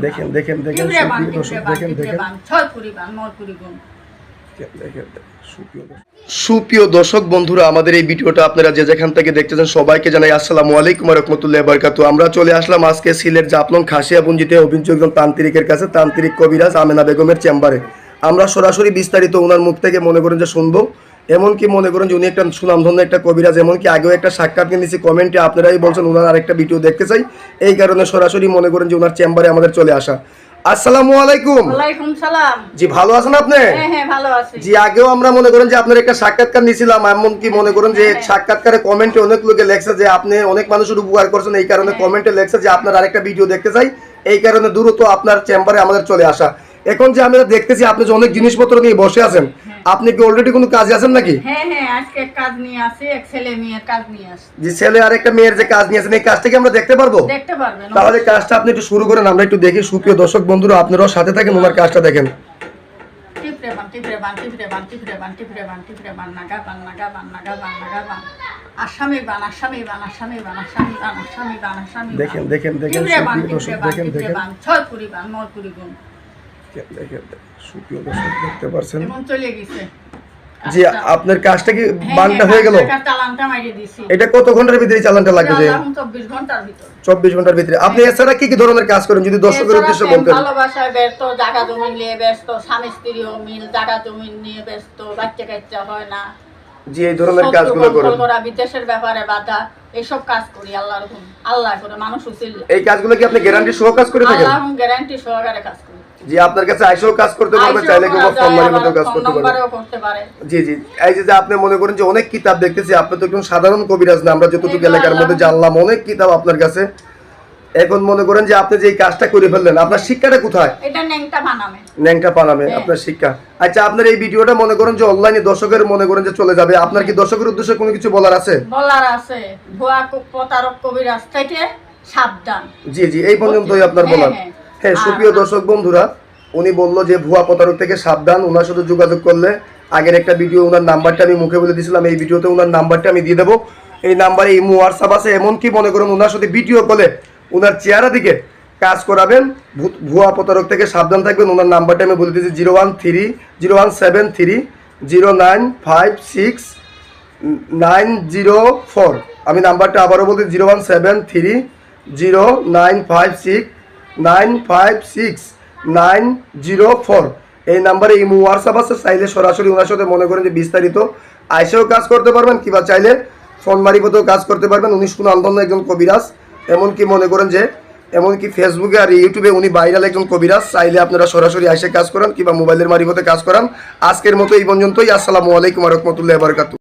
দেখেন দেখেন দেখেন দেখেন দেখেন সুপ্রিয় দর্শক বন্ধুরা, আমাদের এই ভিডিওটা আপনারা যে যেখান থেকে দেখতেছেন সবাইকে জানাই আসসালামু আলাইকুম ওয়া রাহমাতুল্লাহি ওয়া বারাকাতুহু। আমরা চলে আসলাম আজকে সিলেট জাফলং খাসিয়াপুঞ্জিতে অভিযোগ একজন তান্ত্রিকের কাছে, তান্ত্রিক কবিরাজ আমেনা বেগমের চেম্বারে। আমরা সরাসরি বিস্তারিত ওনার মুখ থেকে মনে করেন যে শুনবো। এমনকি মনে করেন যে উনি একটা সুনামধন্য একটা কবিরাজ, এমনকি আগেও একটা সাক্ষাৎ নিয়েছি, কমেন্টে আপনারাই বলছেন ওনার আরেকটা ভিডিও দেখতে চাই, এই কারণে সরাসরি মনে করেন যে ওনার চেম্বারে আমাদের চলে আসা। আসসালামু আলাইকুম। ওয়ালাইকুম সালাম। জি ভালো আছেন আপনি? হ্যাঁ হ্যাঁ ভালো আছি। জি আগেও আমরা মনে করেন যে আপনার একটা সাক্ষাৎকার নিয়েছিলাম, এমনকি মনে করেন যে সাক্ষাৎকারে কমেন্টে অনেক লোকে লেখছে যে আপনি অনেক মানুষের উপকার করছেন, এই কারণে কমেন্টে লেখছে যে আপনার আরেকটা ভিডিও দেখতে চাই, এই কারণে দ্রুত আপনার চেম্বারে আমাদের চলে আসা। এখন যে আমরা দেখতেছি আপনি যে অনেক জিনিসপত্র নিয়ে বসে আছেন, আপনি কি অলরেডি কোনো কাজে আছেন নাকি? হ্যাঁ হ্যাঁ আজকে কাজ নিয়ে আসি, এক ছেলে মেয়ের কাজ নিয়ে আসি। জি ছেলে আর একটা মেয়ের যে কাজ নিয়েছেন, এই কাজটা কি আমরা দেখতে পারবো? দেখতে পারবেন। তাহলে কাজটা আপনি একটু শুরু করেন, আমরা একটু দেখি। সুপ্রিয় দর্শক বন্ধুরা, আপনারাও সাথে থাকেন, ওনার কাজটা দেখেন। টিপরে বান টিপরে বান টিপরে বান টিপরে বান টিপরে বান টিপরে বান নাগা বান নাগা বান নাগা বান নাগা বান আসামি বান আসামি বান আসামি বান আসামি বান আসামি বান আসামি বান। দেখেন দেখেন দেখেন সুপ্রিয় দর্শক দেখেন দেখেন ছয় কুড়ি বান নয় কুড়ি গুণ। দেখেন সুপ্রিয় দর্শক দেখতে পাচ্ছেন। এমন চলে গেছে। জি আপনার কাজটা কি বানটা হয়ে গেল? চালানটা মাইরে দিছি। এটা কত ঘন্টার ভিতরে চালানটা লাগবে? যে 24 ঘন্টার ভিতর। 24 ঘন্টার ভিতরে। আপনি এছাড়া কি কি ধরনের কাজ করেন যদি দর্শকের উদ্দেশ্যে বলতেন? ভালোবাসায় ব্যস্ত, জায়গা জমি নিয়ে ব্যস্ত, স্বামী স্ত্রীও মিল, জায়গা জমি নিয়ে ব্যস্ত, বাচ্চা কাচ্চা হয় না। জি এই ধরনের কাজগুলো করেন। বিদেশের ব্যাপারে বাধা, এইসব কাজ করি আল্লাহর হুকুম। আল্লাহ করে মানুষ উচিত। এই কাজগুলো কি আপনি গ্যারান্টি সহ কাজ করে থাকেন? আল্লাহ গ্যারান্টি সহকারে কাজ করি। জি আপনার কাছে আইসেও কাজ করতে পারবে, চাইলে কেউ ফোন মারিয়ে কাজ করতে পারে। জি জি এই যে আপনি মনে করেন যে অনেক কিতাব দেখতেছি, আপনি তো একজন সাধারণ কবিরাজ না, আমরা যতটুকু এলাকার মধ্যে জানলাম অনেক কিতাব আপনার কাছে। এখন মনে করেন যে আপনি যে এই কাজটা করে ফেললেন, আপনার শিক্ষাটা কোথায়? এটা ন্যাংটা বানামে। ন্যাংটা পানামে আপনার শিক্ষা। আচ্ছা আপনার এই ভিডিওটা মনে করেন যে অনলাইনে দর্শকের মনে করেন যে চলে যাবে, আপনার কি দর্শকের উদ্দেশ্যে কোনো কিছু বলার আছে? বলার আছে, ভুয়া প্রতারক কবিরাজ থেকে সাবধান। জি জি এই পর্যন্তই আপনার বলার। হ্যাঁ সুপ্রিয় দর্শক বন্ধুরা, উনি বললো যে ভুয়া প্রতারক থেকে সাবধান, ওনার সাথে যোগাযোগ করলে, আগের একটা ভিডিও ওনার নাম্বারটা আমি মুখে বলে দিয়েছিলাম, এই ভিডিওতে ওনার নাম্বারটা আমি দিয়ে দেবো। এই নাম্বারে এই হোয়াটসঅ্যাপ আছে, এমনকি মনে করুন ওনার সাথে ভিডিও কলে ওনার চেহারা দিকে কাজ করাবেন। ভুয়া প্রতারক থেকে সাবধান থাকবেন। ওনার নাম্বারটা আমি বলে দিয়েছি 01301730904। আমি নাম্বারটা আবারও বলছি 01730956956 এই নাম্বারে ইমো হোয়াটসঅ্যাপ আছে, চাইলে সরাসরি ওনার সাথে মনে করেন যে বিস্তারিত আইসেও কাজ করতে পারবেন, কিংবা চাইলে ফোন মারিফতেও কাজ করতে পারবেন। উনি সুনামধন্য একজন কবিরাজ, এমনকি মনে করেন যে এমনকি ফেসবুকে আর ইউটিউবে উনি ভাইরাল একজন কবিরাজ, চাইলে আপনারা সরাসরি আইসে কাজ করান কিংবা মোবাইলের মারিফতে কাজ করান। আজকের মতো এই পর্যন্তই। আসসালামু আলাইকুম ওয়া রাহমাতুল্লাহি ওয়া বারাকাতুহু।